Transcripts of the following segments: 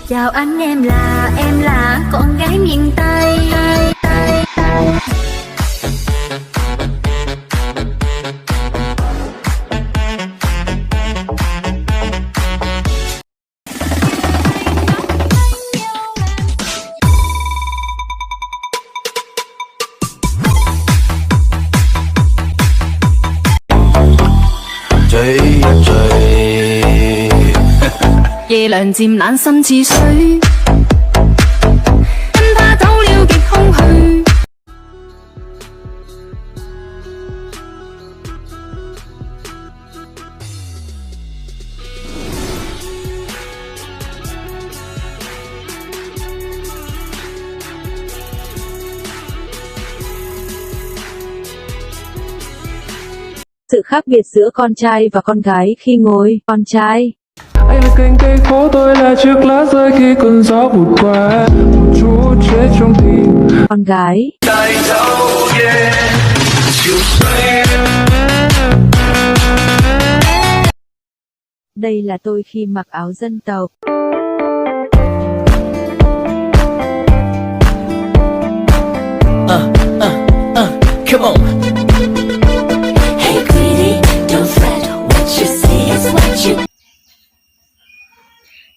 Chào anh, em là con gái miền Tây.夜涼漸冷心似水，跟他走了極空虛。Sự khác biệt giữa con trai và con gái khi ngồi con trai. Anh là cành cây khô, tôi là chiếc lá rơi khi cơn gió vụt qua, một chút chết trong tim. Con gái. Đây là tôi khi mặc áo dân tộc. Come on. Hey Greedy, don't fret, what you see is what you.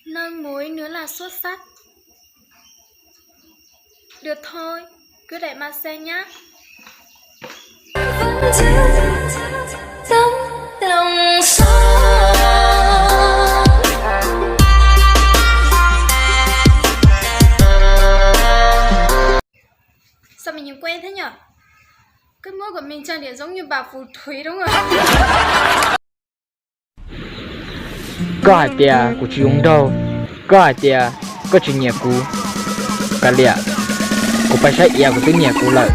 Nâng muối nữa là xuất sắc. Được thôi, cứ để mà xem nhá. Tấm lòng xa. Sao mình nhìn quen thế nhở? Cái mũi của mình trang điểm giống như bà phù thủy đúng không? Có ai tia của chị uống đâu, có ai tia có chị nhà cũ, cả lẹ, của phải sai ia của tiếng nhà cũ lại.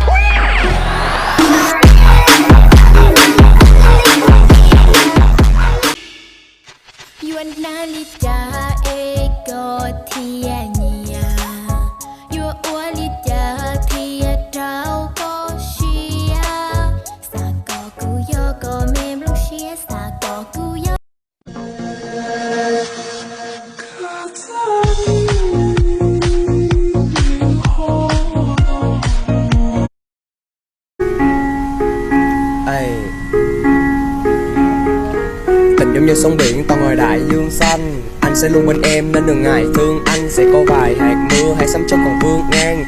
Tình giống như sóng biển to ngoài đại dương xanh, anh sẽ luôn bên em nên đừng ngại thương, anh sẽ có vài hạt mưa hay sấm chớp còn vương ngang.